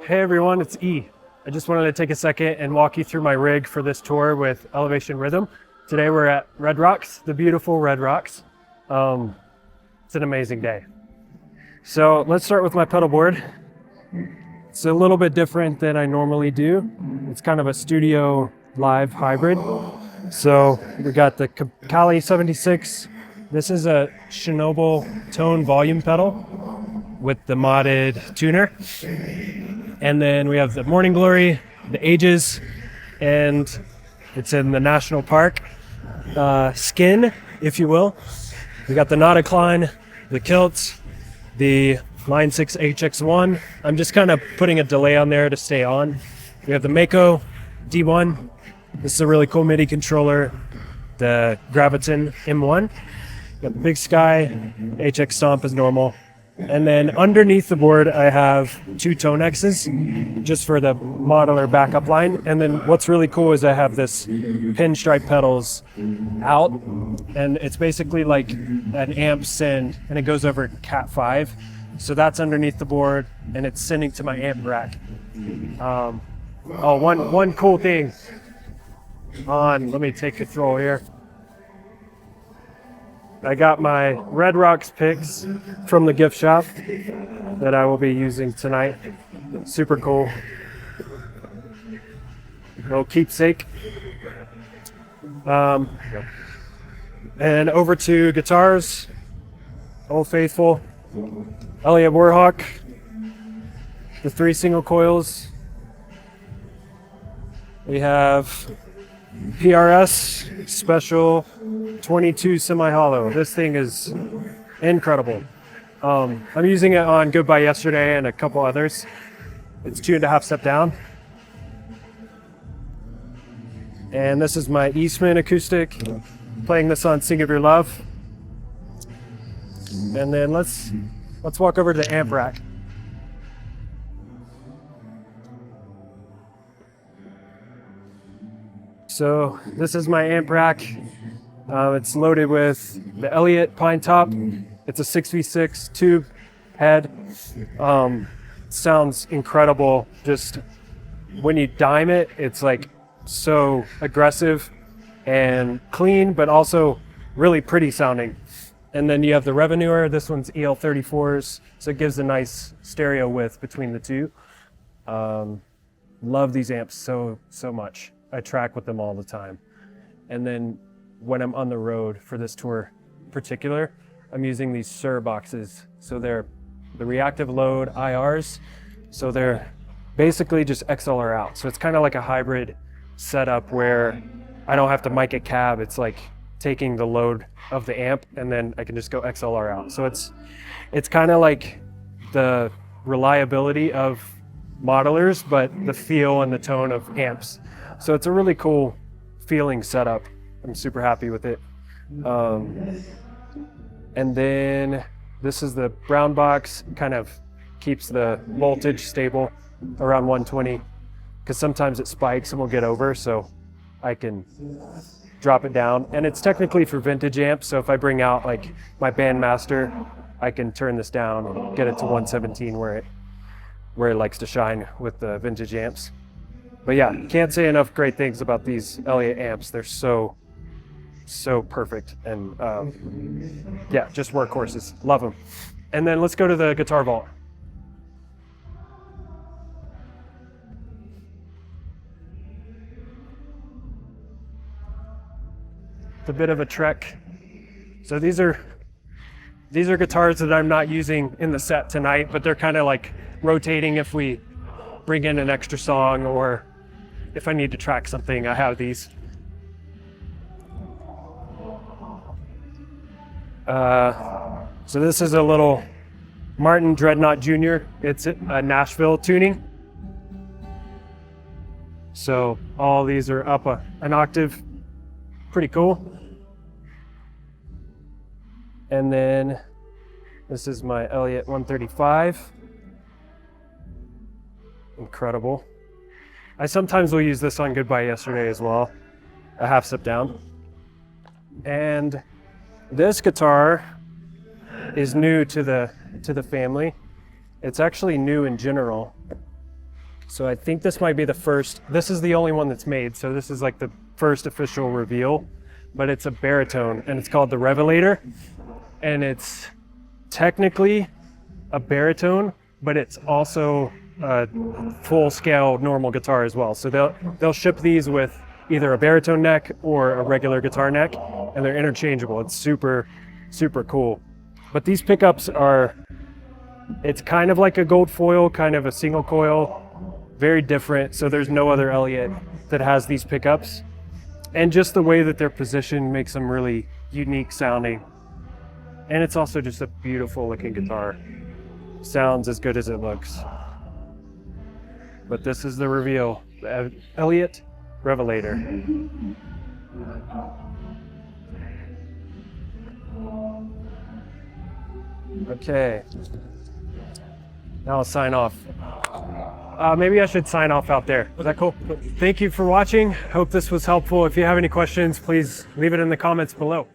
Hey everyone, it's E. I just wanted to take a second and walk you through my rig for this tour with Elevation Rhythm. Today we're at Red Rocks, the beautiful Red Rocks. It's an amazing day. So let's start with my pedal board. It's a little bit different than I normally do. It's kind of a studio live hybrid. So we got the Kali 76. This is a Chernobyl tone volume pedal with the modded tuner. And then we have the Morning Glory, the Ages, and it's in the National Park skin, if you will. We got the Nauticline, the Kilts, the Line 6 HX1. I'm just kind of putting a delay on there to stay on. We have the Mako D1. This is a really cool MIDI controller. The Graviton M1. We got the BigSky HX Stomp as normal. And then underneath the board, I have two Tonexes just for the modular backup line. And then what's really cool is I have this pinstripe pedals out, and it's basically like an amp send, and it goes over Cat 5. So that's underneath the board, and it's sending to my amp rack. One cool thing let me take control here. I got my Red Rocks picks from the gift shop that I will be using tonight. Super cool. Little keepsake. And over to guitars. Old Faithful. Elliott Warhawk. The 3 single coils. We have PRS Special 22 semi-hollow. This thing is incredible. I'm using it on Goodbye Yesterday and a couple others. It's 2.5 step down. And this is my Eastman acoustic. Playing this on Sing of Your Love. And then let's walk over to the amp rack. So this is my amp rack. It's loaded with the Elliott Pine Top. It's a 6v6 tube head. Sounds incredible. Just when you dime it, it's like so aggressive and clean, but also really pretty sounding. And then you have the Revelator. This one's EL34s, so it gives a nice stereo width between the two. Love these amps so much. I track with them all the time. And then when I'm on the road for this tour in particular, I'm using these SIR boxes. So they're the reactive load IRs. So they're basically just XLR out. So it's kind of like a hybrid setup where I don't have to mic a cab. It's like taking the load of the amp and then I can just go XLR out. So it's kind of like the reliability of modelers, but the feel and the tone of amps. So it's a really cool feeling setup. I'm super happy with it. And then this is the brown box, kind of keeps the voltage stable around 120, because sometimes it spikes and we'll get over, so I can drop it down. And it's technically for vintage amps, so if I bring out like my Bandmaster, I can turn this down and get it to 117 where it likes to shine with the vintage amps. But yeah, can't say enough great things about these Elliott amps. They're so perfect, and yeah, just workhorses. Love them. And then let's go to the guitar vault. It's a bit of a trek. So these are guitars that I'm not using in the set tonight, but they're kind of like rotating if we bring in an extra song or if I need to track something. I have these. So this is a little Martin Dreadnought Jr. It's a Nashville tuning. So all these are up an octave. Pretty cool. And then this is my Elliott 135. Incredible. I sometimes will use this on Goodbye Yesterday as well, a half step down. And this guitar is new to the family. It's actually new in general. So I think this might be the first, this is the only one that's made. So this is like the first official reveal, but it's a baritone and it's called the Revelator. And it's technically a baritone, but it's also a full scale normal guitar as well. So they'll ship these with either a baritone neck or a regular guitar neck, and they're interchangeable. It's super, super cool. But these pickups are, it's kind of like a gold foil, kind of a single coil, very different. So there's no other Elliott that has these pickups. And just the way that they're positioned makes them really unique sounding. And it's also just a beautiful looking guitar. Sounds as good as it looks. But this is the reveal, the Elliott Revelator. Okay, now I'll sign off. Maybe I should sign off out there. Is that cool? Thank you for watching. Hope this was helpful. If you have any questions, please leave it in the comments below.